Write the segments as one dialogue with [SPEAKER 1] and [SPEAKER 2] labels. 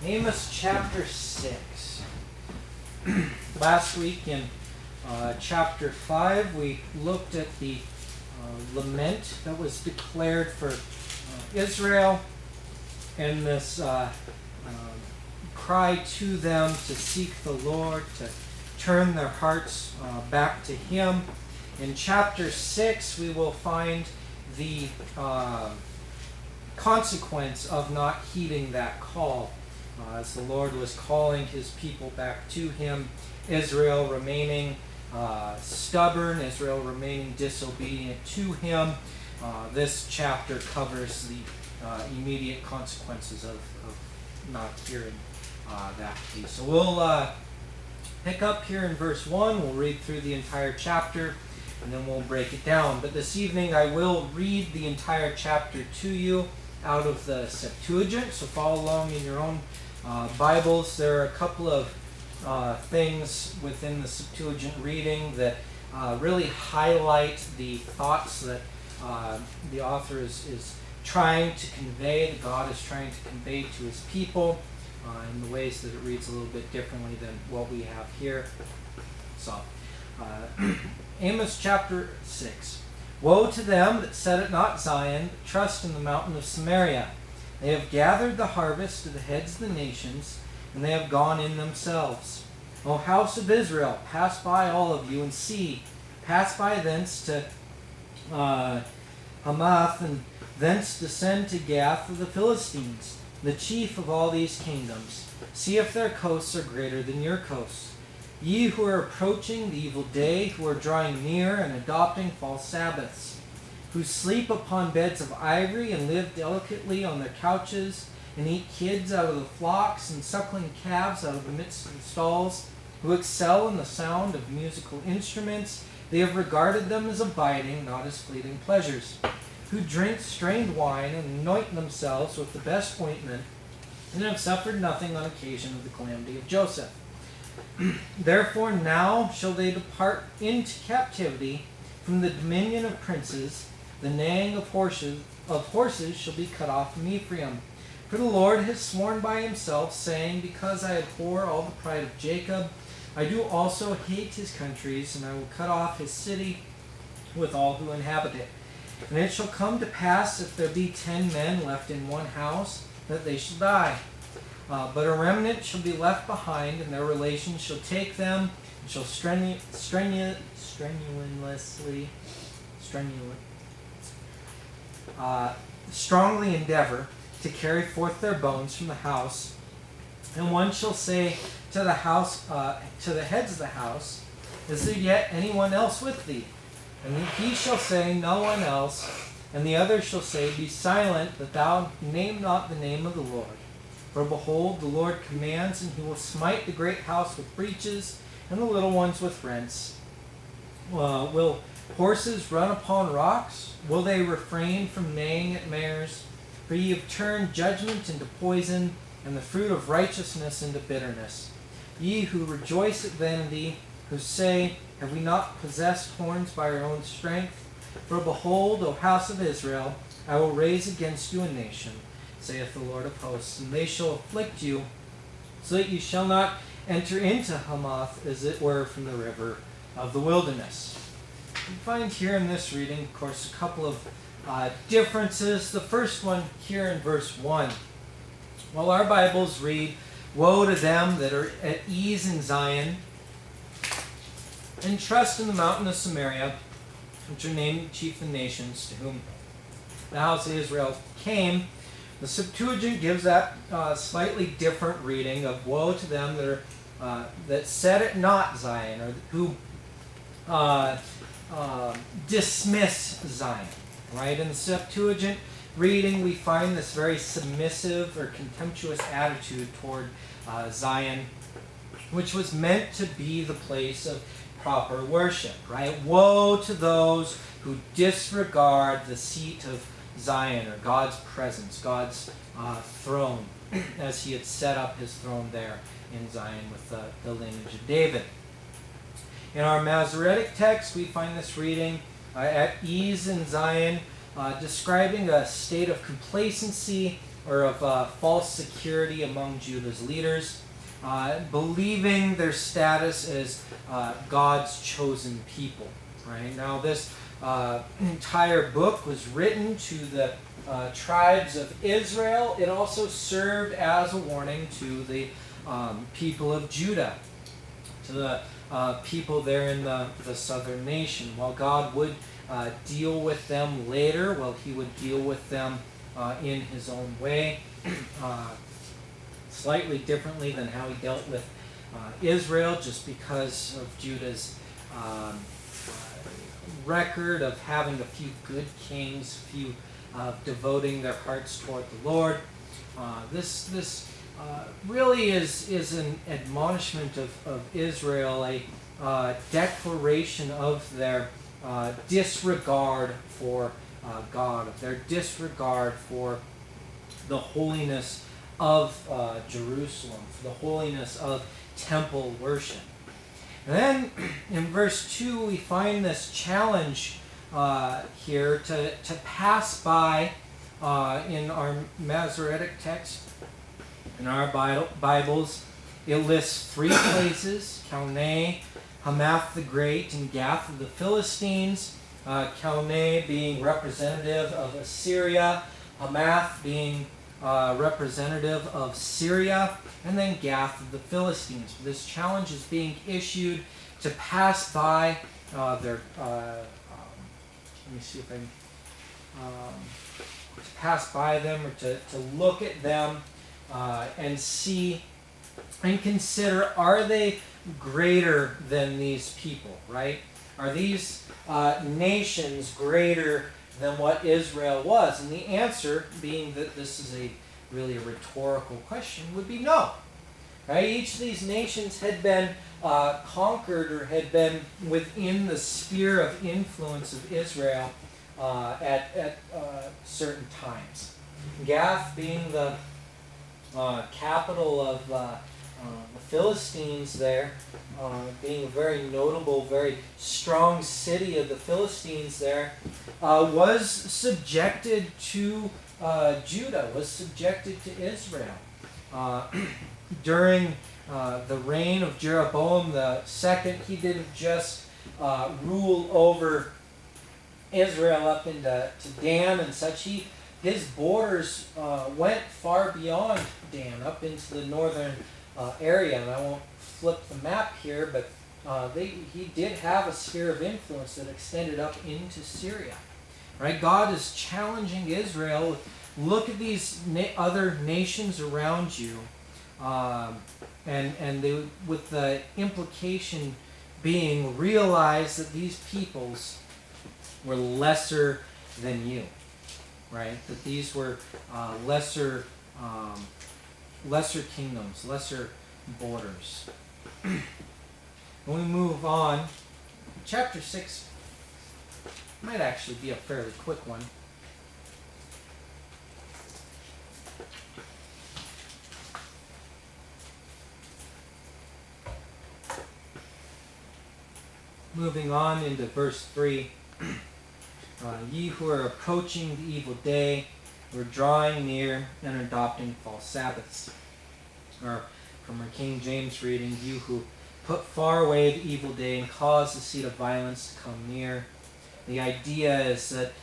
[SPEAKER 1] Amos chapter 6. Last week in chapter 5, we looked at the lament that was declared for Israel and this cry to them to seek the Lord, to turn their hearts back to Him. In chapter 6, we will find the consequence of not heeding that call. As the Lord was calling His people back to Him, Israel remaining stubborn, Israel remaining disobedient to Him. This chapter covers the immediate consequences of not hearing that plea. So we'll pick up here in verse 1. We'll read through the entire chapter, and then we'll break it down. But this evening I will read the entire chapter to you out of the Septuagint, so follow along in your own Bibles. There are a couple of things within the Septuagint reading that really highlight the thoughts that the author is trying to convey, that God is trying to convey to His people in the ways that it reads a little bit differently than what we have here. So, Amos chapter 6. Woe to them that set at not Zion, but trust in the mountain of Samaria. They have gathered the harvest to the heads of the nations, and they have gone in themselves. O house of Israel, pass by all of you, and see. Pass by thence to Hamath, and thence descend to Gath of the Philistines, the chief of all these kingdoms. See if their coasts are greater than your coasts. Ye who are approaching the evil day, who are drawing near and adopting false Sabbaths, who sleep upon beds of ivory and live delicately on their couches, and eat kids out of the flocks and suckling calves out of the midst of the stalls, who excel in the sound of musical instruments. They have regarded them as abiding, not as fleeting pleasures, who drink strained wine and anoint themselves with the best ointment, and have suffered nothing on occasion of the calamity of Joseph. Therefore now shall they depart into captivity from the dominion of princes. The neighing of horses shall be cut off from Ephraim. For the Lord has sworn by Himself, saying, because I abhor all the pride of Jacob, I do also hate his countries, and I will cut off his city with all who inhabit it. And it shall come to pass, if there be 10 men left in one house, that they shall die. But a remnant shall be left behind, and their relations shall take them, and shall strongly endeavor to carry forth their bones from the house. And one shall say to the house, to the heads of the house, is there yet anyone else with thee? And he shall say, no one else. And the other shall say, be silent, that thou name not the name of the Lord. For behold, the Lord commands, and He will smite the great house with breaches, and the little ones with rents. Will horses run upon rocks? Will they refrain from neighing at mares? For ye have turned judgment into poison, and the fruit of righteousness into bitterness. Ye who rejoice at vanity, who say, have we not possessed horns by our own strength? For behold, O house of Israel, I will raise against you a nation, saith the Lord of hosts, and they shall afflict you, so that you shall not enter into Hamath, as it were from the river of the wilderness. We find here in this reading, of course, a couple of differences. The first one here in verse 1. While our Bibles read, woe to them that are at ease in Zion, and trust in the mountain of Samaria, which are named chief of nations, to whom the house of Israel came. The Septuagint gives that slightly different reading of woe to them that set at not Zion, or who dismiss Zion. Right? In the Septuagint reading, we find this very submissive or contemptuous attitude toward Zion, which was meant to be the place of proper worship. Right? Woe to those who disregard the seat of Zion, or God's presence, God's throne, as He had set up His throne there in Zion with the lineage of David. In our Masoretic text, we find this reading at ease in Zion, describing a state of complacency or of false security among Judah's leaders, believing their status as God's chosen people. Right now, this entire book was written to the tribes of Israel. It also served as a warning to the people of Judah, to the people there in the southern nation. While God would deal with them later, well, he would deal with them in his own way, slightly differently than how he dealt with Israel, just because of Judah's record of having a few good kings, a few devoting their hearts toward the Lord. This really is an admonishment of Israel, a declaration of their disregard for God, of their disregard for the holiness of Jerusalem, for the holiness of temple worship. And then in verse 2 we find this challenge here to pass by in our Masoretic text. In our Bibles, it lists 3 places: Calneh, Hamath the Great, and Gath of the Philistines. Calneh being representative of Assyria, Hamath being representative of Syria, and then Gath of the Philistines. This challenge is being issued to pass by their. Let me see if I can. To pass by them, or to look at them and see and consider: are they greater than these people? Right? Are these nations greater than what Israel was? And the answer, being that this is really a rhetorical question, would be no. Right? Each of these nations had been conquered, or had been within the sphere of influence of Israel at certain times. Gath being the capital of the Philistines there, being a very notable, very strong city of the Philistines there, was subjected to Judah, was subjected to Israel. During the reign of Jeroboam II, he didn't just rule over Israel up into Dan and such. His borders went far beyond Dan, up into the northern area. And I won't flip the map here, but he did have a sphere of influence that extended up into Syria. Right? God is challenging Israel. Look at these other nations around you, and they, with the implication being, realize that these peoples were lesser than you. Right? That these were lesser kingdoms, lesser borders. When we move on, chapter 6 might actually be a fairly quick one. Moving on into verse 3. Ye who are approaching the evil day, who are drawing near and adopting false Sabbaths. Or from our King James reading, you who put far away the evil day and cause the seed of violence to come near. The idea is that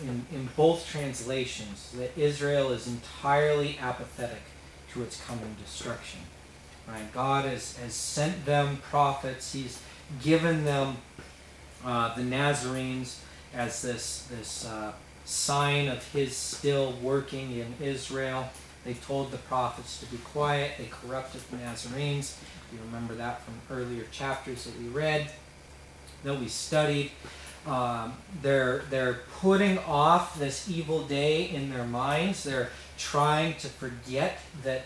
[SPEAKER 1] in both translations, that Israel is entirely apathetic to its coming destruction. Right? God has sent them prophets. He's given them the Nazarenes as this sign of his still working in Israel. They told the prophets to be quiet. They corrupted the Nazarenes. You remember that from earlier chapters that we read, that we studied. They're putting off this evil day in their minds. They're trying to forget that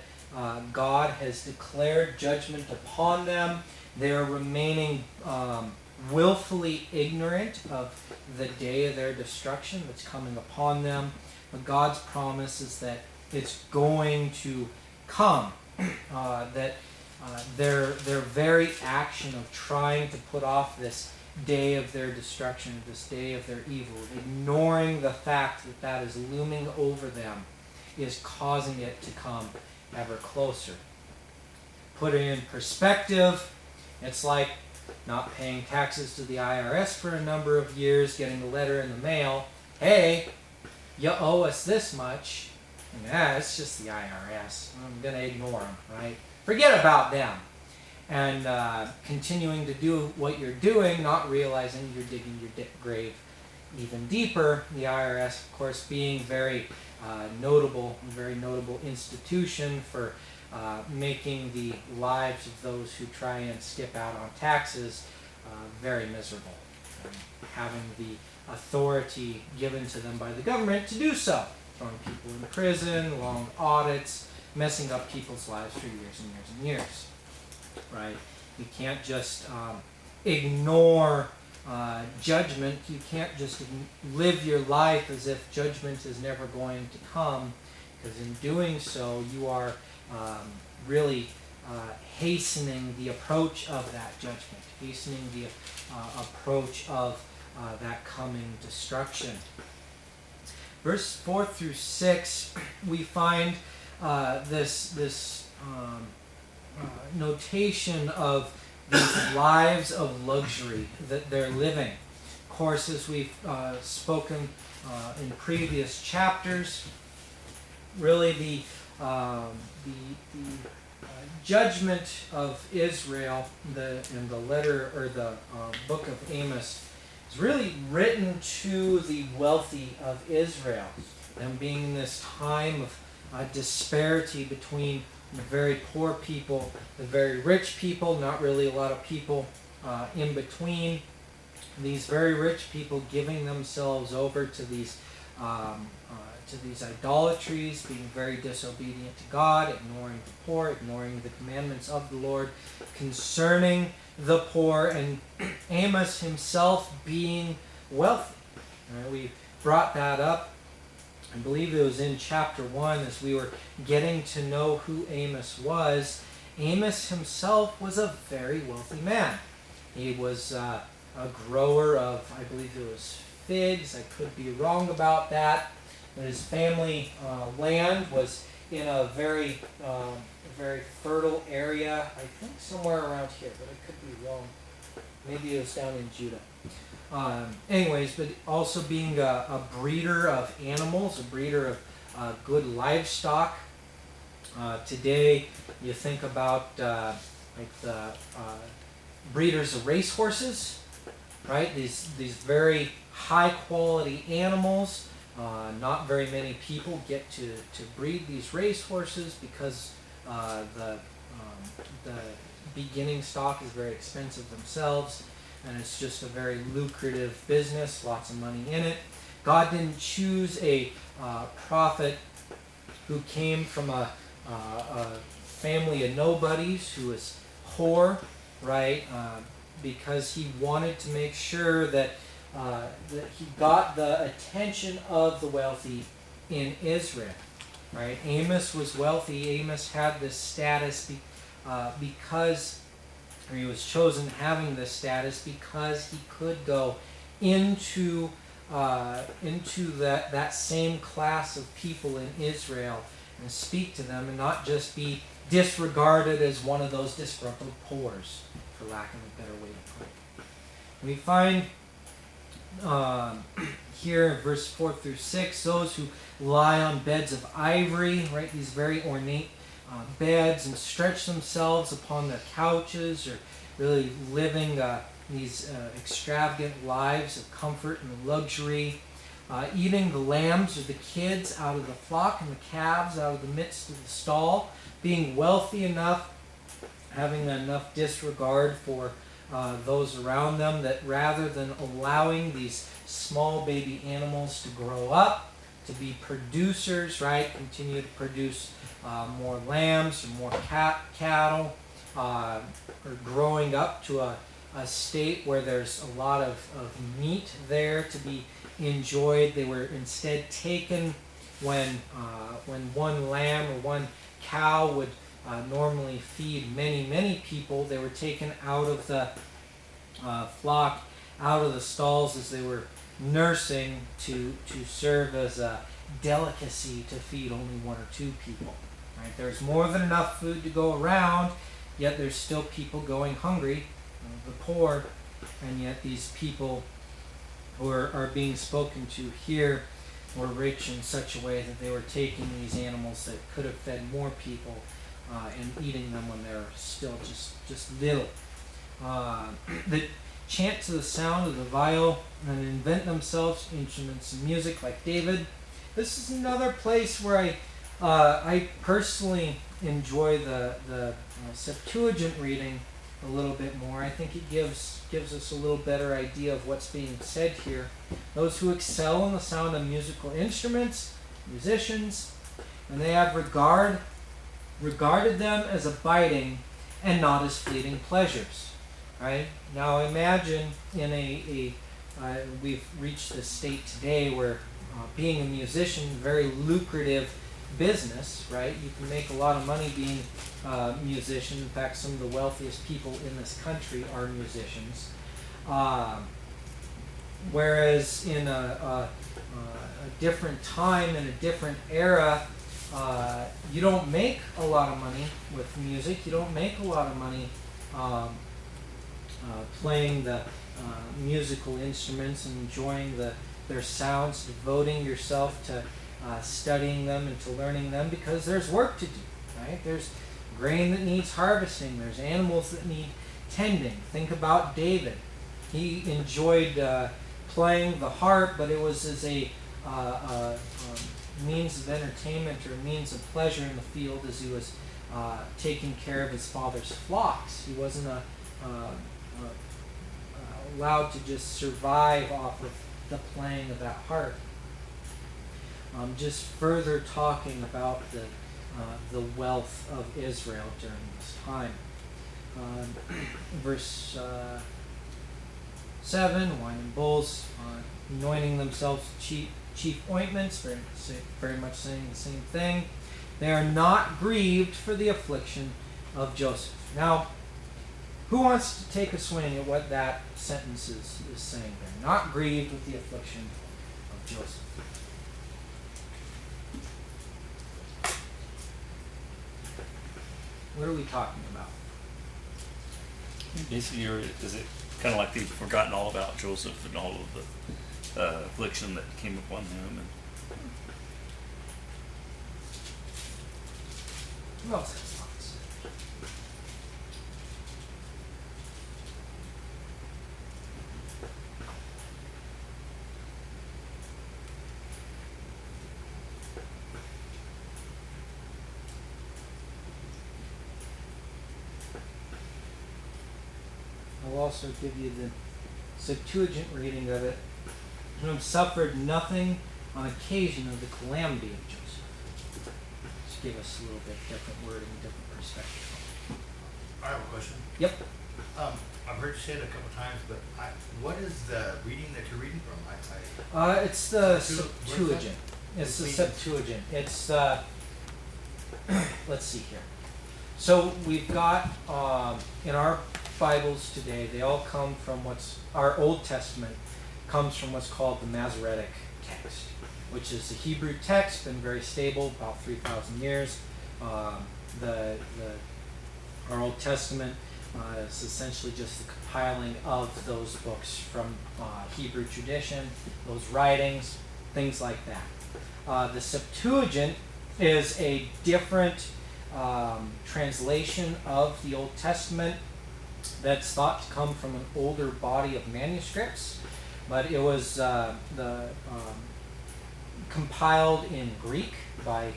[SPEAKER 1] God has declared judgment upon them. They're remaining willfully ignorant of the day of their destruction that's coming upon them. But God's promise is that it's going to come. That their very action of trying to put off this day of their destruction, this day of their evil, ignoring the fact that that is looming over them, is causing it to come ever closer. Put it in perspective, it's like not paying taxes to the IRS for a number of years, getting a letter in the mail, hey, you owe us this much. And it's just the IRS. I'm going to ignore them, right? Forget about them. And continuing to do what you're doing, not realizing you're digging your grave even deeper. The IRS, of course, being very very notable institution for making the lives of those who try and skip out on taxes very miserable. And having the authority given to them by the government to do so. Throwing people in prison, long audits, messing up people's lives for years and years and years. Right? You can't just ignore judgment. You can't just live your life as if judgment is never going to come, because in doing so, you are really hastening the approach of that judgment, hastening the approach of that coming destruction. Verse 4 through 6, we find this notation of these lives of luxury that they're living. Of course, as we've spoken in previous chapters, really the judgment of Israel in the letter or the book of Amos is really written to the wealthy of Israel, them being in this time of disparity between the very poor people, the very rich people, not really a lot of people in between. These very rich people giving themselves over to these idolatries, being very disobedient to God, ignoring the poor, ignoring the commandments of the Lord concerning the poor, and Amos himself being wealthy. We brought that up. I believe it was in chapter 1 as we were getting to know who Amos was. Amos himself was a very wealthy man. He was a grower of, I believe it was figs. I could be wrong about that. But his family land was in a very fertile area. I think somewhere around here, but I could be wrong. Maybe it was down in Judah. Anyways, but also being a breeder of animals, a breeder of good livestock. Today, you think about like the breeders of racehorses, right? These very high quality animals. Not very many people get to breed these racehorses because the beginning stock is very expensive themselves. And it's just a very lucrative business, lots of money in it. God didn't choose a prophet who came from a family of nobodies who was poor, right? Because he wanted to make sure that he got the attention of the wealthy in Israel, right? Amos was wealthy. Amos had this status because he was chosen having this status because he could go into that same class of people in Israel and speak to them and not just be disregarded as one of those disgruntled poors, for lack of a better way to put it. We find here in verse 4 through 6, those who lie on beds of ivory, right, these very ornate beds, and stretch themselves upon their couches, or really living these extravagant lives of comfort and luxury, eating the lambs or the kids out of the flock and the calves out of the midst of the stall, being wealthy enough, having enough disregard for those around them, that rather than allowing these small baby animals to grow up, to be producers, right, continue to produce more lambs or more cattle, or growing up to a state where there's a lot of meat there to be enjoyed. They were instead taken when one lamb or one cow would normally feed many people. They were taken out of the flock, out of the stalls as they were nursing to serve as delicacy to feed only one or two people. Right? There's more than enough food to go around, yet there's still people going hungry, the poor, and yet these people who are being spoken to here were rich in such a way that they were taking these animals that could have fed more people and eating them when they're still just little. That chant to the sound of the viol and invent themselves instruments and music like David. This is another place where I personally enjoy the Septuagint reading a little bit more. I think it gives us a little better idea of what's being said here. Those who excel in the sound of musical instruments, musicians, and they have regarded them as abiding and not as fleeting pleasures. Right? Now imagine we've reached this state today where being a musician is a very lucrative business, right? You can make a lot of money being a musician. In fact, some of the wealthiest people in this country are musicians. Whereas in a different time, in a different era, you don't make a lot of money with music. You don't make a lot of money playing the musical instruments and enjoying their sounds, devoting yourself to studying them and to learning them, because there's work to do, right? There's grain that needs harvesting. There's animals that need tending. Think about David. He enjoyed playing the harp, but it was as a means of entertainment or a means of pleasure in the field as he was taking care of his father's flocks. He wasn't allowed to just survive off of the playing of that harp. Just further talking about the wealth of Israel during this time. Verse 7, wine and bulls, anointing themselves with chief ointments, very much saying the same thing. They are not grieved for the affliction of Joseph. Now, who wants to take a swing at what that sentence is saying there? Not grieved with the affliction of Joseph. What are we talking about?
[SPEAKER 2] Basically, is it kind of like they've forgotten all about Joseph and all of the affliction that came upon him? And
[SPEAKER 1] who else has thoughts? I'll also give you the Septuagint reading of it. Whom suffered nothing on occasion of the calamity of Joseph. Just give us a little bit different wording, different perspective.
[SPEAKER 3] I have a question.
[SPEAKER 1] Yep.
[SPEAKER 3] I've heard you say it a couple times, but what is the reading that you're reading from?
[SPEAKER 1] It's the Septuagint. It's the Septuagint. It's let's see here. So we've got in our Bibles today, they all come from our Old Testament comes from what's called the Masoretic text, which is the Hebrew text, been very stable, about 3,000 years. Our Old Testament is essentially just the compiling of those books from Hebrew tradition, those writings, things like that. The Septuagint is a different translation of the Old Testament that's thought to come from an older body of manuscripts, but it was compiled in Greek by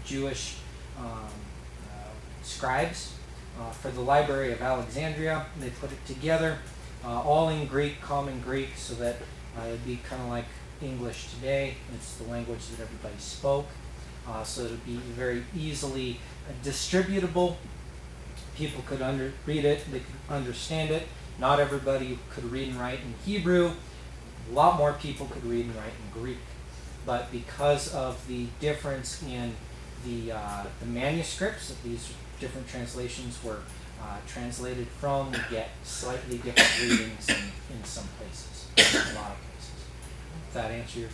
[SPEAKER 1] Jewish scribes for the Library of Alexandria. They put it together, all in Greek, common Greek, so that it'd be kind of like English today. It's the language that everybody spoke, so it'd be very easily distributable. People could read it, they could understand it. Not everybody could read and write in Hebrew. A lot more people could read and write in Greek. But because of the difference in the manuscripts that these different translations were translated from, we get slightly different readings in some places, in a lot of places. Does that answer your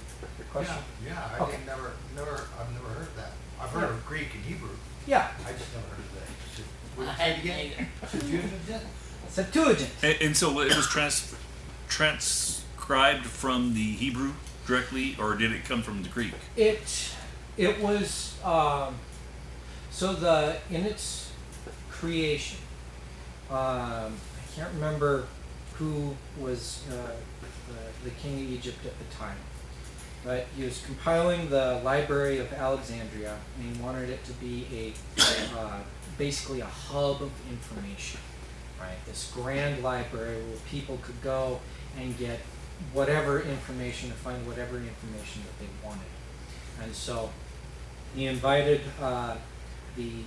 [SPEAKER 1] question?
[SPEAKER 3] Yeah, I
[SPEAKER 1] Okay.
[SPEAKER 3] didn't I've never heard of that. I've heard of Greek and Hebrew.
[SPEAKER 1] Yeah.
[SPEAKER 3] I just never heard of that. What
[SPEAKER 4] I
[SPEAKER 3] did you say
[SPEAKER 4] hadn't
[SPEAKER 3] again?
[SPEAKER 4] either.
[SPEAKER 1] Septuagint.
[SPEAKER 2] And so it was transcribed from the Hebrew directly, or did it come from the Greek?
[SPEAKER 1] It was in its creation. I can't remember who was the king of Egypt at the time, but he was compiling the Library of Alexandria, and he wanted it to be basically a hub of information, right? This grand library where people could go and get whatever information, or find whatever information that they wanted. And so he invited the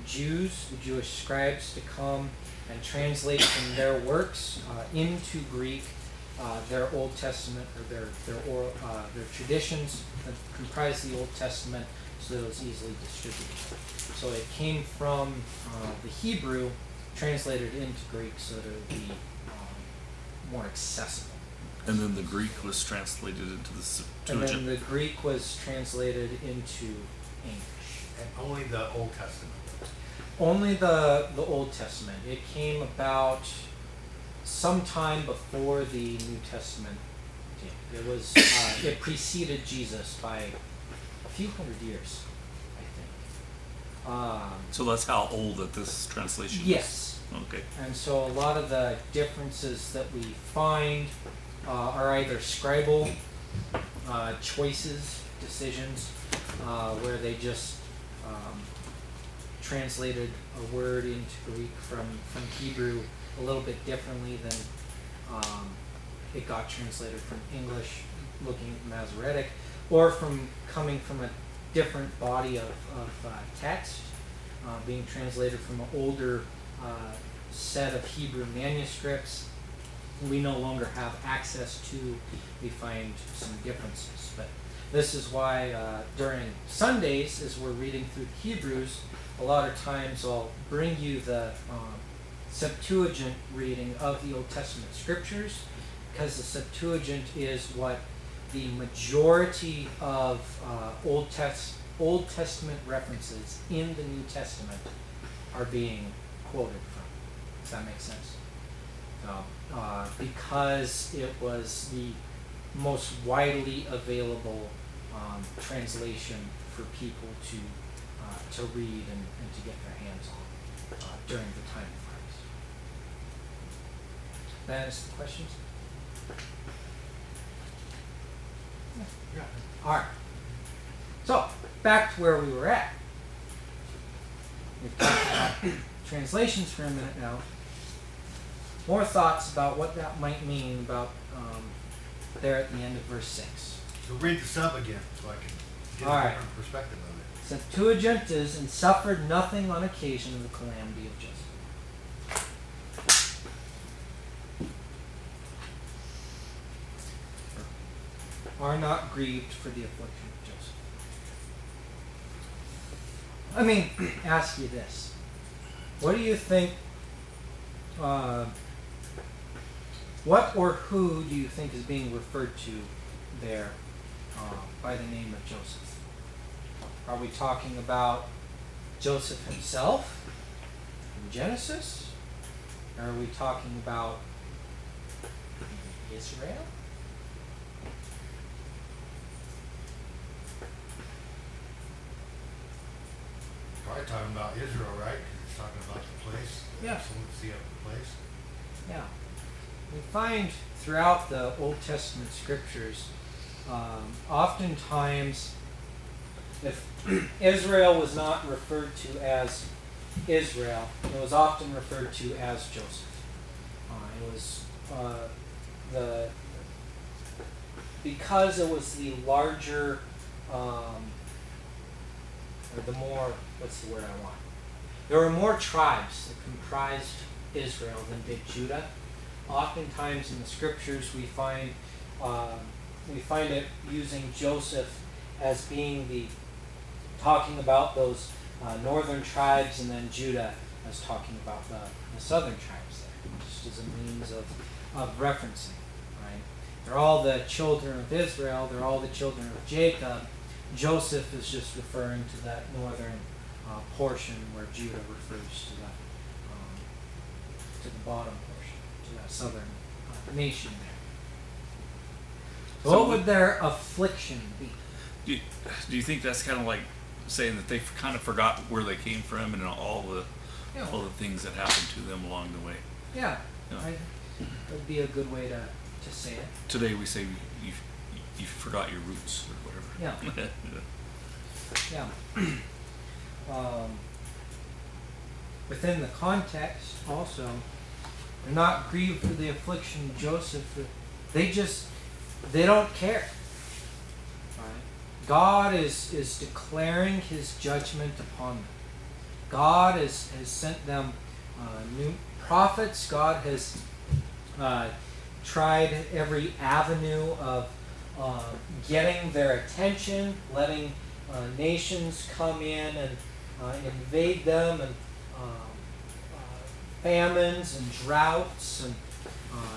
[SPEAKER 1] Jews, the Jewish scribes, to come and translate from their works into Greek their Old Testament, or their traditions that comprise the Old Testament, so that it was easily distributed. So it came from the Hebrew, translated into Greek, so that it would be more accessible.
[SPEAKER 2] And then the Greek was translated into the
[SPEAKER 1] And
[SPEAKER 2] Septuagint.
[SPEAKER 1] then the Greek was translated into English.
[SPEAKER 3] And only the Old Testament.
[SPEAKER 1] Only the Old Testament. It came about sometime before the New Testament did. It was it preceded Jesus by a few hundred years, I think.
[SPEAKER 2] So that's how old that this translation
[SPEAKER 1] Yes.
[SPEAKER 2] is? Okay.
[SPEAKER 1] And so a lot of the differences that we find are either scribal choices, decisions, where they just translated a word into Greek from Hebrew a little bit differently than it got translated from English, looking at Masoretic, or from coming from a different body of text, being translated from an older set of Hebrew manuscripts. We no longer have access to. We find some differences, but this is why during Sundays, as we're reading through the Hebrews, a lot of times I'll bring you the Septuagint reading of the Old Testament scriptures, because the Septuagint is what the majority of Old Testament references in the New Testament are being quoted from. Does that make sense? Because it was the most widely available translation for people to read and to get their hands on during the time of Christ. That answers the questions?
[SPEAKER 3] Yeah.
[SPEAKER 1] All right. So, back to where we were at. We've talked about translations for a minute now. More thoughts about what that might mean about there at the end of verse 6.
[SPEAKER 3] So read the sub again, so I can get
[SPEAKER 1] All
[SPEAKER 3] a
[SPEAKER 1] right.
[SPEAKER 3] different perspective of it.
[SPEAKER 1] Septuagint is, and suffered nothing on occasion of the calamity of Joseph. Are not grieved for the affliction of Joseph. Let me ask you this. What do you think, what or who do you think is being referred to there by the name of Joseph? Are we talking about Joseph himself in Genesis? Or are we talking about Israel?
[SPEAKER 3] Probably talking about Israel, right? 'Cause it's talking about the place.
[SPEAKER 1] Yeah.
[SPEAKER 3] Excellency of the place.
[SPEAKER 1] Yeah. We find throughout the Old Testament scriptures, oftentimes, if Israel was not referred to as Israel, it was often referred to as Joseph. It was because it was the larger, or the more, what's the word I want? There were more tribes that comprised Israel than did Judah. Oftentimes in the scriptures we find it using Joseph as being talking about those northern tribes, and then Judah as talking about the southern tribes there, just as a means of referencing, right? They're all the children of Israel. They're all the children of Jacob. Joseph is just referring to that northern portion where Judah refers to the bottom portion, to that southern nation there. So what would their affliction be?
[SPEAKER 2] Do you think that's kind of like saying that they kind of forgot where they came from and all the things that happened to them along the way?
[SPEAKER 1] Yeah,
[SPEAKER 2] Yeah.
[SPEAKER 1] that would be a good way to say it.
[SPEAKER 2] Today we say you forgot your roots or whatever.
[SPEAKER 1] Yeah. Yeah. Within the context, also, they're not grieved for the affliction of Joseph. They don't care. Right? God is declaring His judgment upon them. God has sent them new prophets. God has tried every avenue of getting their attention, letting nations come in and invade them, and famines and droughts and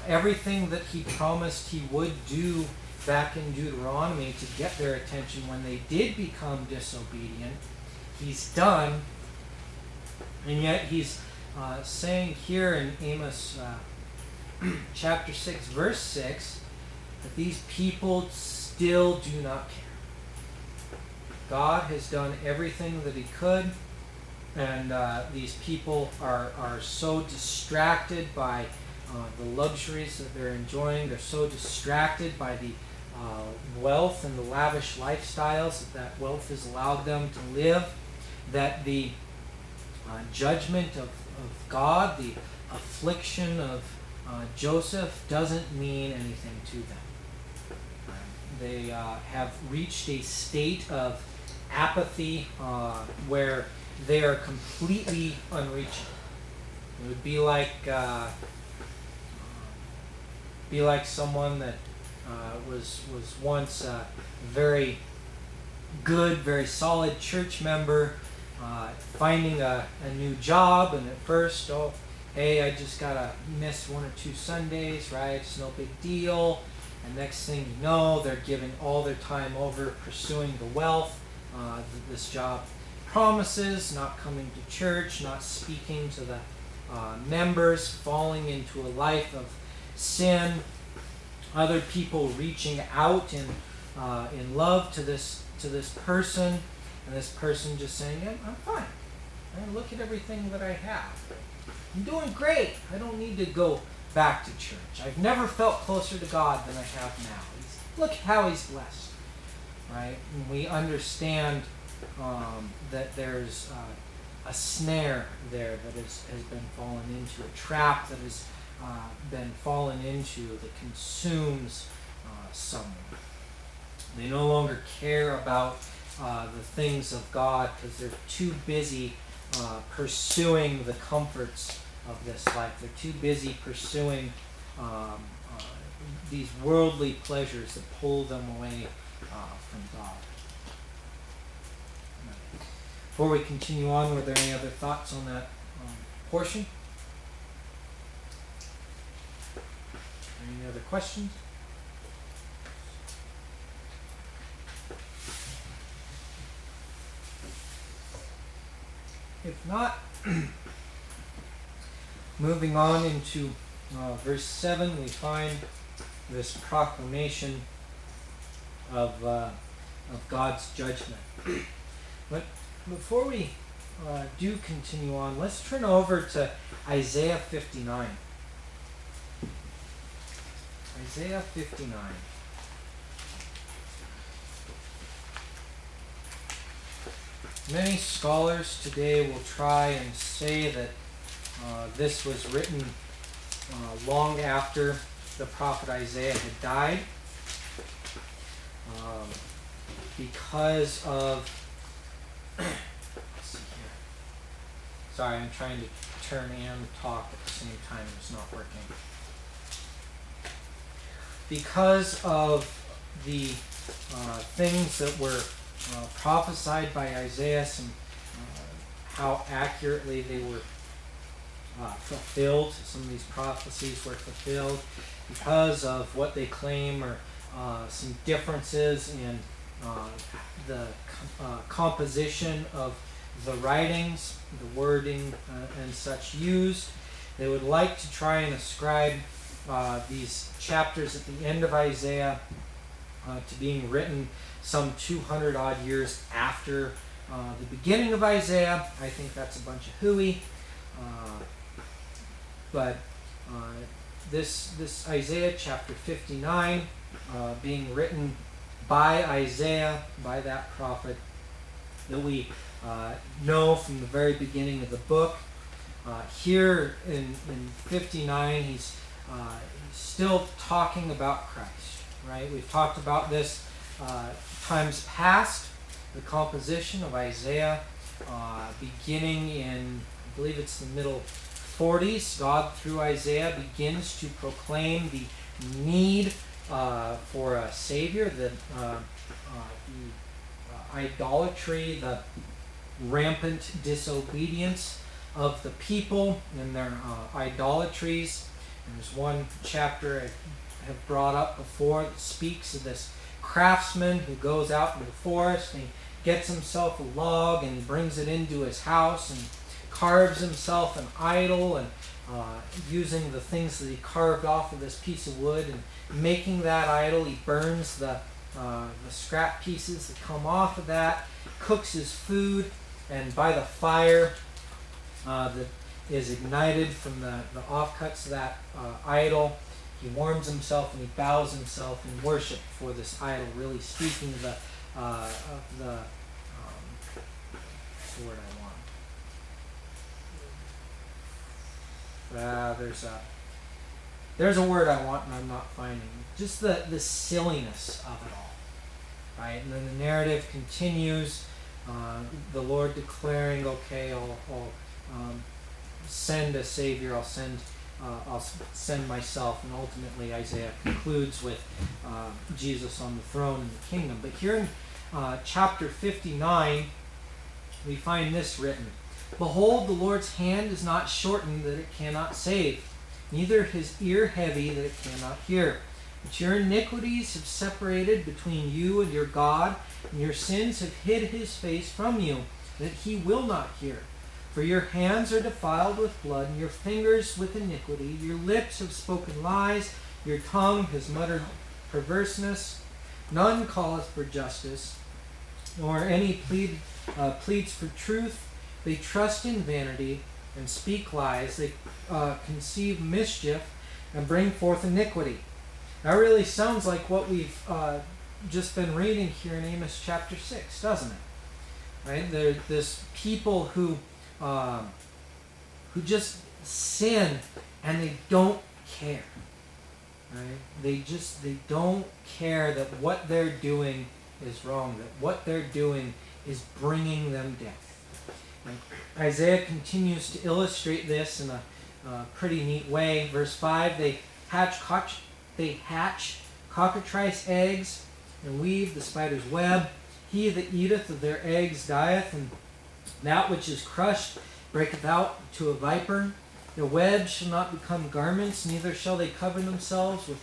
[SPEAKER 1] everything that He promised He would do back in Deuteronomy to get their attention when they did become disobedient. He's done, and yet He's saying here in Amos chapter 6, verse 6, that these people still do not care. God has done everything that He could, and these people are so distracted by the luxuries that they're enjoying. They're so distracted by the wealth and the lavish lifestyles that wealth has allowed them to live, that the judgment of God, the affliction of Joseph, doesn't mean anything to them. They have reached a state of apathy where they are completely unreachable. It would be like someone that was once a very good, very solid church member, finding a new job, and at first, hey, I just gotta miss 1 or 2 Sundays, right? It's no big deal. And next thing you know, they're giving all their time over pursuing the wealth that this job promises, not coming to church, not speaking to the members, falling into a life of sin. Other people reaching out in love to this person, and this person just saying, yeah, I'm fine. Look at everything that I have. I'm doing great. I don't need to go back to church. I've never felt closer to God than I have now. Look how He's blessed, right? And we understand that there's a snare there that has been fallen into, a trap that has been fallen into that consumes someone. They no longer care about the things of God because they're too busy pursuing the comforts of this life. They're too busy pursuing these worldly pleasures that pull them away from God. Before we continue on, were there any other thoughts on that portion? Any other questions? If not, moving on into verse 7, we find this proclamation of God's judgment. But before we do continue on, let's turn over to Isaiah 59. Isaiah 59. Many scholars today will try and say that this was written long after the prophet Isaiah had died, because of let's see here. Sorry, I'm trying to turn and talk at the same time. It's not working. Because of the things that were prophesied by Isaiah, and how accurately they were fulfilled. Some of these prophecies were fulfilled because of what they claim are some differences in the composition of the writings, the wording, and such used. They would like to try and ascribe these chapters at the end of Isaiah to being written some 200 odd years after the beginning of Isaiah. I think that's a bunch of hooey. But this Isaiah chapter 59 being written by Isaiah, by that prophet that we know from the very beginning of the book. Here in 59, he's still talking about Christ, right? We've talked about this times past, the composition of Isaiah, beginning in, I believe it's the middle 40s. God, through Isaiah, begins to proclaim the need for a Savior, the idolatry, the rampant disobedience of the people and their idolatries. There's one chapter I have brought up before that speaks of this craftsman who goes out into the forest and he gets himself a log and he brings it into his house and carves himself an idol, and using the things that he carved off of this piece of wood and making that idol, he burns the scrap pieces that come off of that, cooks his food, and by the fire that is ignited from the offcuts of that idol, he warms himself and he bows himself in worship for this idol, really speaking of the what's the word I want? There's a word I want and I'm not finding. Just the silliness of it all, right? And then the narrative continues. The Lord declaring, "Okay, I'll send a Savior. I'll send myself." And ultimately, Isaiah concludes with Jesus on the throne in the kingdom. But here in chapter 59, we find this written: "Behold, the Lord's hand is not shortened that it cannot save, neither his ear heavy that it cannot hear. But your iniquities have separated between you and your God, and your sins have hid his face from you, that he will not hear. For your hands are defiled with blood, and your fingers with iniquity. Your lips have spoken lies, your tongue has muttered perverseness. None calleth for justice, nor any pleads for truth. They trust in vanity and speak lies. They conceive mischief and bring forth iniquity." That really sounds like what we've just been reading here in Amos chapter 6, doesn't it? Right? There's this people who just sin and they don't care. Right? They don't care that what they're doing is wrong, that what they're doing is bringing them death. And Isaiah continues to illustrate this in a pretty neat way. Verse 5, they hatch cockatrice eggs and weave the spider's web. He that eateth of their eggs dieth, and that which is crushed breaketh out to a viper. Their webs shall not become garments, neither shall they cover themselves with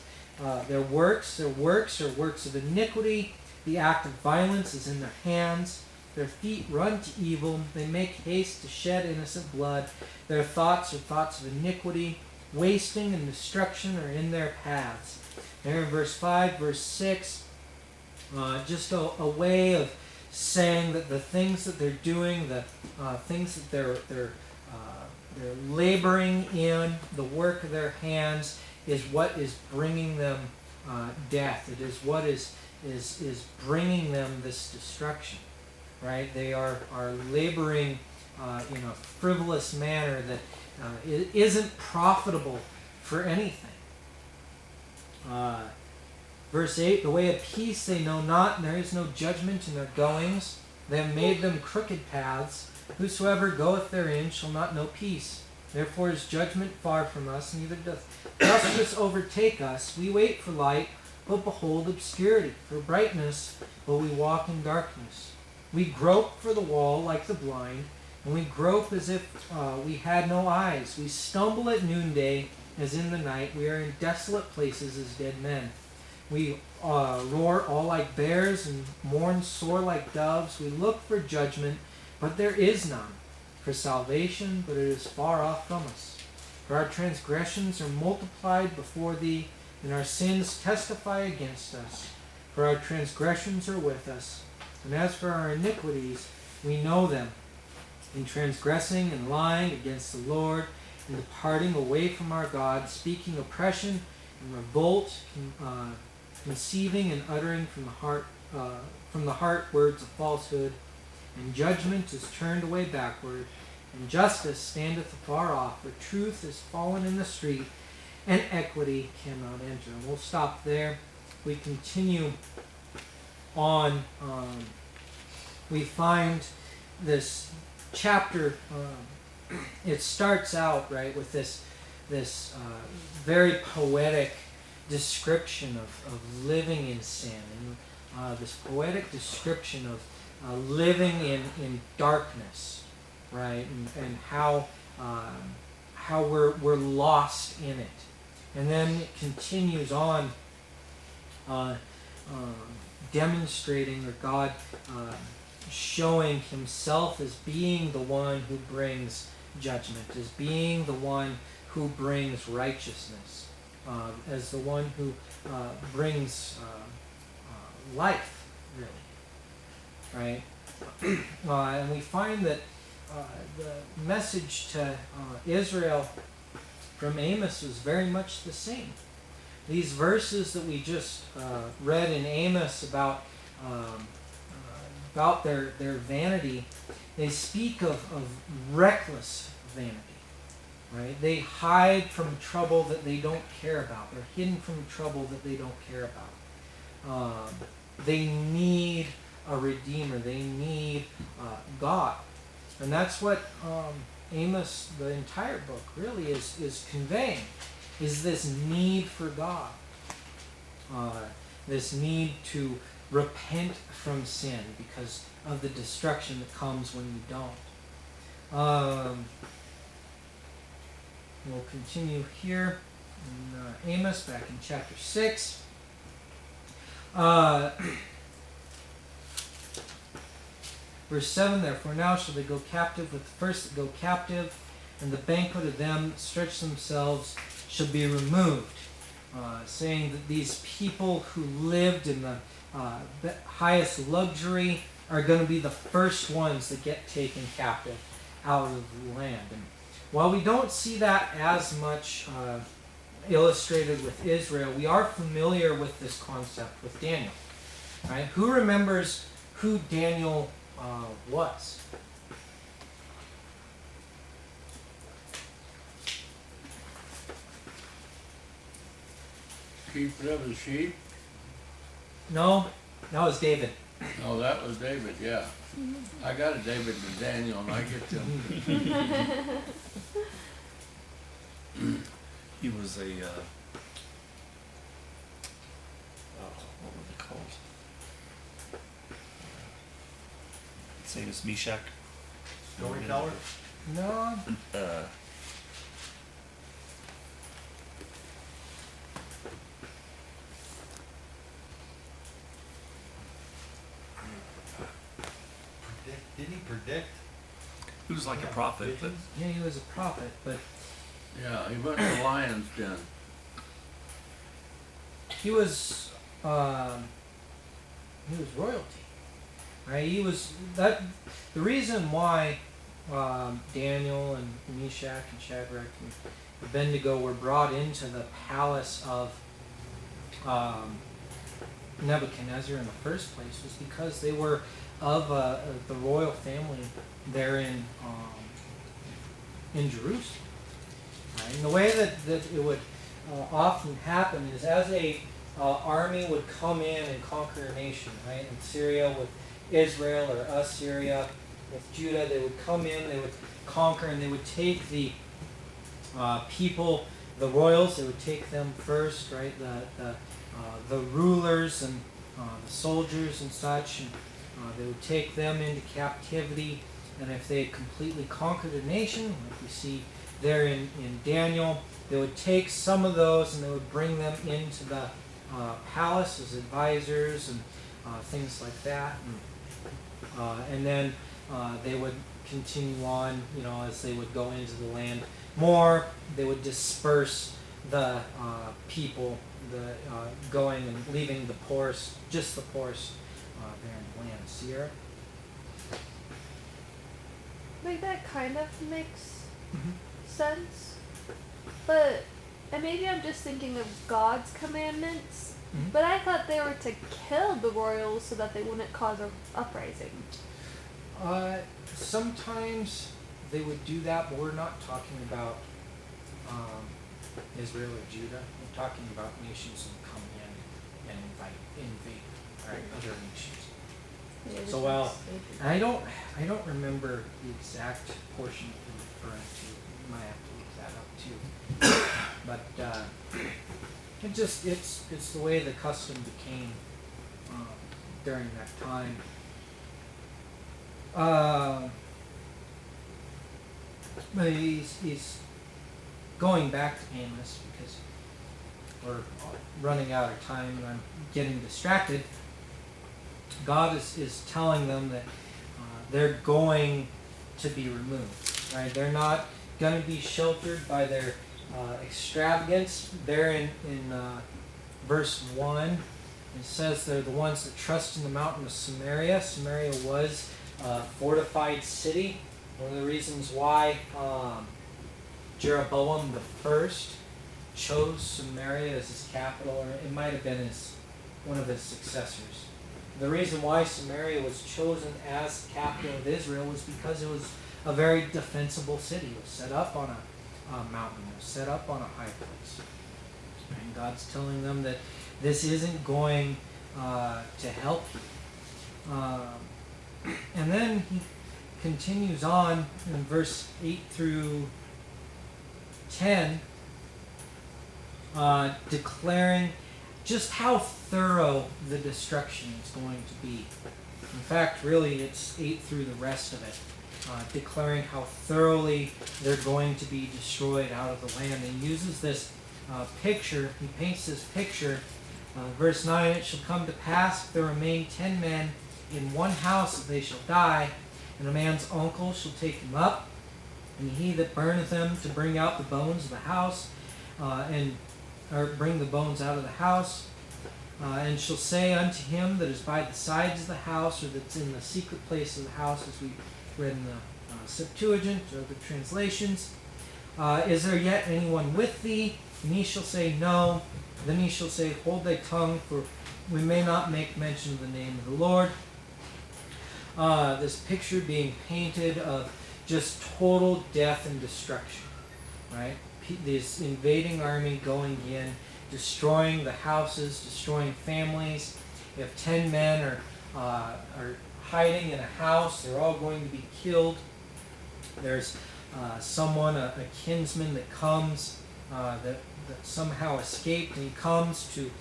[SPEAKER 1] their works. Their works are works of iniquity. The act of violence is in their hands. Their feet run to evil. They make haste to shed innocent blood. Their thoughts are thoughts of iniquity. Wasting and destruction are in their paths. There in verse 5, verse 6, just a way of saying that the things that they're doing, the things that they're laboring in, the work of their hands, is what is bringing them death. It is what is bringing them this destruction. Right? They are laboring in a frivolous manner that it isn't profitable for anything. Verse 8, "The way of peace they know not, and there is no judgment in their goings. They have made them crooked paths. Whosoever goeth therein shall not know peace. Therefore is judgment far from us, neither doth justice overtake us. We wait for light, but behold obscurity, for brightness, but we walk in darkness. We grope for the wall like the blind. And we grope as if we had no eyes. We stumble at noonday as in the night. We are in desolate places as dead men. We roar all like bears and mourn sore like doves. We look for judgment, but there is none. For salvation, but it is far off from us. For our transgressions are multiplied before thee, and our sins testify against us. For our transgressions are with us, and as for our iniquities, we know them. In transgressing and lying against the Lord, and departing away from our God, speaking oppression and revolt, conceiving and uttering from the heart words of falsehood, and judgment is turned away backward, and justice standeth afar off, for truth is fallen in the street, and equity cannot enter. And we'll stop there. We continue on. We find this chapter. It starts out right with this very poetic description of living in sin, and this poetic description of living in darkness, right, and how we're lost in it. And then it continues on demonstrating, or God showing himself as being the one who brings judgment, as being the one who brings righteousness, as the one who brings life, really, right? And we find that the message to Israel from Amos is very much the same. These verses that we just read in Amos about their vanity, they speak of reckless vanity, right? They hide from trouble that they don't care about. They're hidden from trouble that they don't care about. They need a redeemer. They need God. And that's what Amos, the entire book, really is conveying, is this need for God. This need to repent from sin because of the destruction that comes when you don't. We'll continue here in Amos, back in chapter 6. Verse 7, therefore now shall they go captive with the first that go captive, and the banquet of them that stretch themselves shall be removed. Saying that these people who lived in the highest luxury are going to be the first ones that get taken captive out of the land. And while we don't see that as much illustrated with Israel, we are familiar with this concept with Daniel. Right? Who remembers who Daniel was?
[SPEAKER 4] Keeper of the sheep?
[SPEAKER 1] No, that was David.
[SPEAKER 4] Oh, that was David, yeah. I got a David and Daniel, and I get them.
[SPEAKER 2] He was a what were they called? Same as Meshach.
[SPEAKER 3] Storyteller?
[SPEAKER 1] No.
[SPEAKER 3] Didn't he predict?
[SPEAKER 2] He was like a prophet, but
[SPEAKER 1] Yeah, he was a prophet, but
[SPEAKER 4] Yeah, he went to the lion's den.
[SPEAKER 1] he was royalty, right? He was that. The reason why Daniel and Meshach and Shadrach and Abednego were brought into the palace of Nebuchadnezzar in the first place was because they were of the royal family there in Jerusalem. Right? And the way that it would often happen is as a army would come in and conquer a nation, right? In Syria with Israel, or Assyria with Judah, they would come in, they would conquer, and they would take the people, the royals, they would take them first, right? The rulers and the soldiers and such, and they would take them into captivity, And if they completely conquered a nation, like we see there in Daniel, they would take some of those and they would bring them into the palace as advisors and things like that. And then they would continue on, as they would go into the land more. They would disperse the people, going and leaving the poorest, just the poorest there in the land. Sierra?
[SPEAKER 5] Like, that kind of makes
[SPEAKER 1] Mm-hmm.
[SPEAKER 5] sense. But, and maybe I'm just thinking of God's commandments,
[SPEAKER 1] Mhm.
[SPEAKER 5] but I thought they were to kill the royals so that they wouldn't cause an uprising.
[SPEAKER 1] Sometimes they would do that, but we're not talking about Israel or Judah. We're talking about nations that come in and invade other nations. So, well, I don't remember the exact portion that you're referring to. You might have to look that up too. But it's the way the custom became during that time. But he's going back to Amos because we're running out of time and I'm getting distracted. God is telling them that they're going to be removed, right? They're not going to be sheltered by their extravagance. There in verse 1, it says they're the ones that trust in the mountain of Samaria. Samaria was a fortified city. One of the reasons why Jeroboam the first chose Samaria as his capital, or it might have been one of his successors. The reason why Samaria was chosen as the capital of Israel was because it was a very defensible city. It was set up on a mountain. It was set up on a high place. And God's telling them that this isn't going to help you. And then he continues on in verse 8 through 10, declaring just how thorough the destruction is going to be. In fact, really, it's 8 through the rest of it, declaring how thoroughly they're going to be destroyed out of the land. And he uses this picture, he paints this picture. Verse 9, it shall come to pass, if there remain 10 men in one house, that they shall die, and a man's uncle shall take him up, and he that burneth them to bring out the bones of the house, or bring the bones out of the house, and shall say unto him that is by the sides of the house, or that's in the secret place of the house, as we read in the Septuagint or the translations, is there yet anyone with thee? And he shall say, no. Then he shall say, hold thy tongue, for we may not make mention of the name of the Lord. This picture being painted of just total death and destruction, right? This invading army going in, destroying the houses, destroying families. If 10 men are hiding in a house, they're all going to be killed. There's someone, a kinsman that comes, that somehow escaped, and he comes to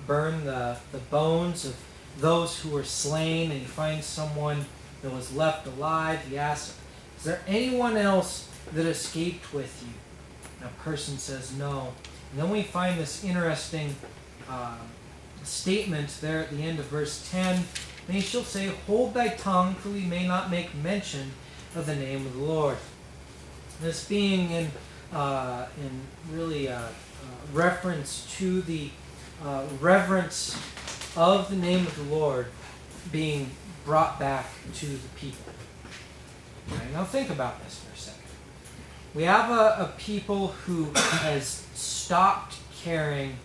[SPEAKER 1] burn the bones of those who were slain, and he finds someone that was left alive. He asks, is there anyone else that escaped with you? And a person says no. And then we find this interesting statement there at the end of verse 10. And he shall say, hold thy tongue, for we may not make mention of the name of the Lord. This being in really reference to the reverence of the name of the Lord being brought back to the people. Right, now think about this for a second. We have a people who has stopped caring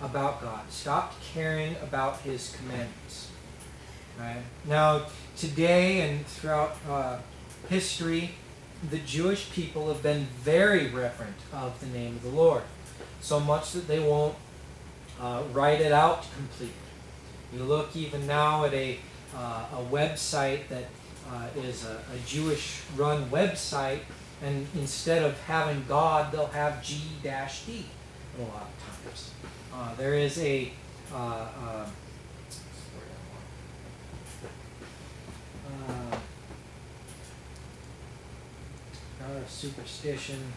[SPEAKER 1] about God, stopped caring about His commandments. Right? Now, today and throughout history, the Jewish people have been very reverent of the name of the Lord, so much that they won't write it out completely. You look even now at a website that is a Jewish-run website, and instead of having God, they'll have G-D a lot of times. There is not a superstition.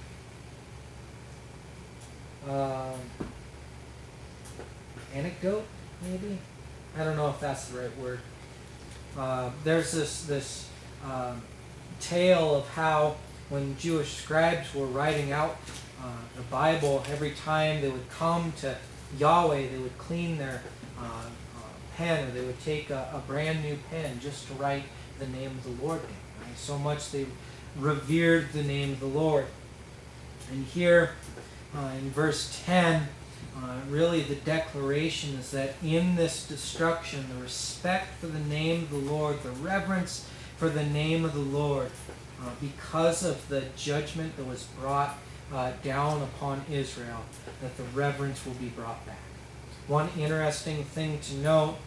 [SPEAKER 1] Anecdote, maybe? I don't know if that's the right word. There's this tale of how when Jewish scribes were writing out the Bible, every time they would come to Yahweh, they would clean their pen, or they would take a brand new pen just to write the name of the Lord in. Right? So much they revered the name of the Lord. And here in verse 10, really the declaration is that in this destruction, the respect for the name of the Lord, the reverence for the name of the Lord, because of the judgment that was brought down upon Israel, that the reverence will be brought back. One interesting thing to note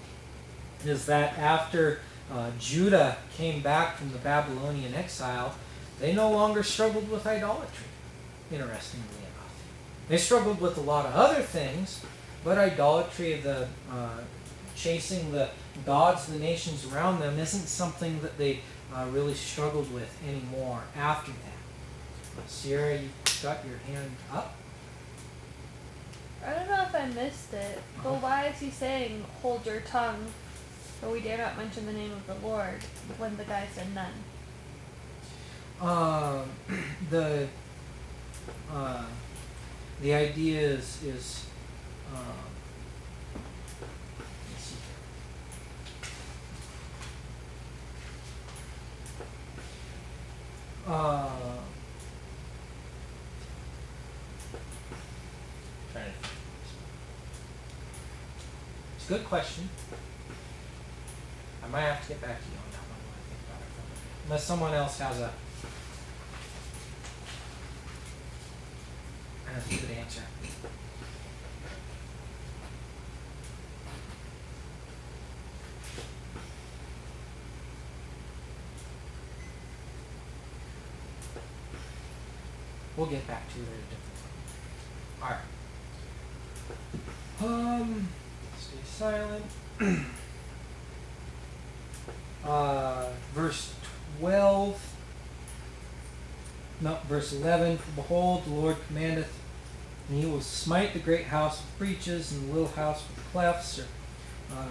[SPEAKER 1] is that after Judah came back from the Babylonian exile, they no longer struggled with idolatry, interestingly enough. They struggled with a lot of other things, but idolatry, the chasing the gods of the nations around them, isn't something that they really struggled with anymore after that. Sierra, you got your hand up?
[SPEAKER 5] I don't know if I missed it, but why is he saying, hold your tongue, but we dare not mention the name of the Lord, when the guy said none?
[SPEAKER 1] The idea is let's see here. It's a good question. I might have to get back to you on that one when I think about it. Unless someone else has a good answer. We'll get back to it at a different time. Alright. Stay silent. Verse 12. No, verse 11. For behold, the Lord commandeth, and he will smite the great house with breaches, and the little house with clefts, or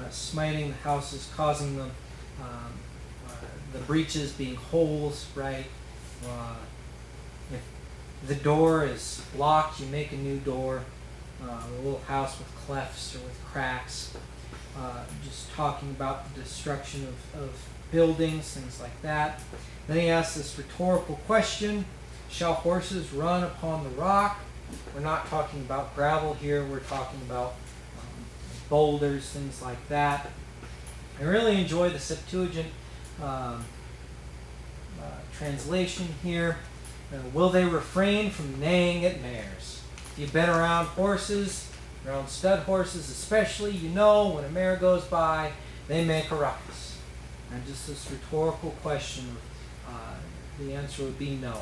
[SPEAKER 1] smiting the houses, causing them the breaches being holes, right? If the door is blocked, you make a new door. A little house with clefts or with cracks. Just talking about the destruction of buildings, things like that. Then he asks this rhetorical question: shall horses run upon the rock? We're not talking about gravel here. We're talking about boulders, things like that. I really enjoy the Septuagint translation here. Will they refrain from neighing at mares? If you've been around horses, around stud horses especially, you know when a mare goes by, they make a ruckus. And just this rhetorical question, the answer would be no.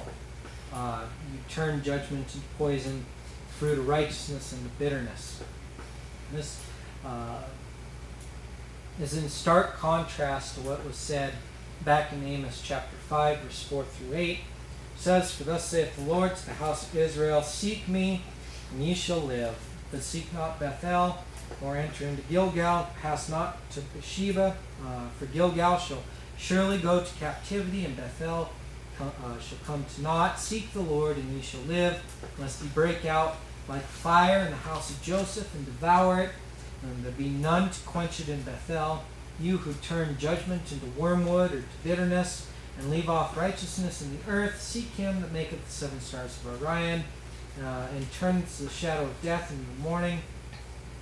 [SPEAKER 1] You turn judgment into poison, fruit of righteousness into bitterness. And this is in stark contrast to what was said back in Amos chapter 5, verse 4 through 8. It says, for thus saith the Lord to the house of Israel, seek me, and ye shall live. But seek not Bethel, or enter into Gilgal. Pass not to Beersheba, for Gilgal shall surely go to captivity, and Bethel shall come to naught. Seek the Lord, and ye shall live, lest he break out like fire in the house of Joseph, and devour it, and there be none to quench it in Bethel. You who turn judgment into wormwood or to bitterness, and leave off righteousness in the earth, seek him that maketh the seven stars of Orion, and turns the shadow of death into the morning,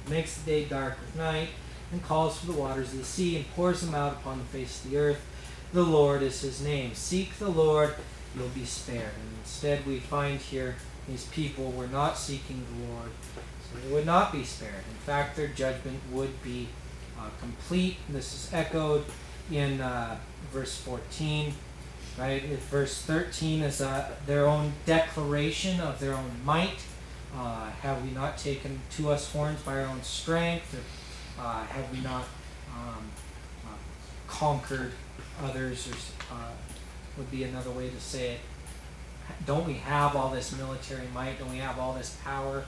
[SPEAKER 1] makes the day dark with night, and calls for the waters of the sea, and pours them out upon the face of the earth. The Lord is his name. Seek the Lord, you'll be spared. And instead we find here these people were not seeking the Lord, so they would not be spared. In fact, their judgment would be complete. And this is echoed in verse 14. Right? Verse 13 is their own declaration of their own might. Have we not taken to us horns by our own strength? Or, have we not conquered others? Or would be another way to say it. don't we have all this military might? Don't we have all this power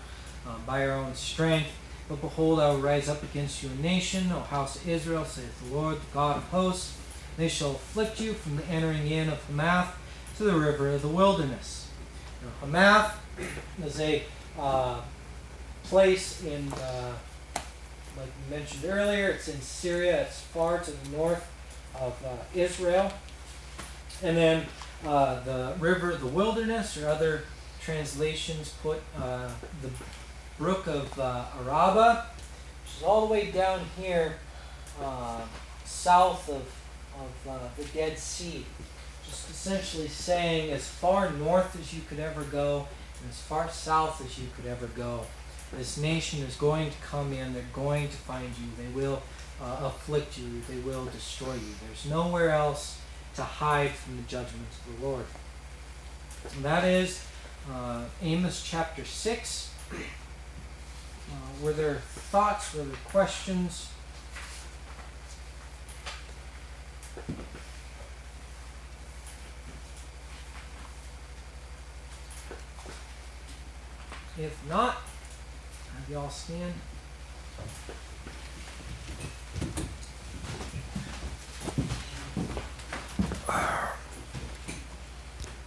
[SPEAKER 1] by our own strength? But behold, I will rise up against you a nation, O house of Israel, saith the Lord, the God of hosts. They shall afflict you from the entering in of Hamath to the river of the wilderness. Now, Hamath is a place in, like we mentioned earlier, it's in Syria. It's far to the north of Israel. And then the river of the wilderness, or other translations put the brook of Araba, which is all the way down here south of the Dead Sea. Just essentially saying as far north as you could ever go and as far south as you could ever go. This nation is going to come in, they're going to find you, they will afflict you, they will destroy you. There's nowhere else to hide from the judgments of the Lord. And that is Amos chapter 6. Were there thoughts, were there questions? If not, have y'all stand.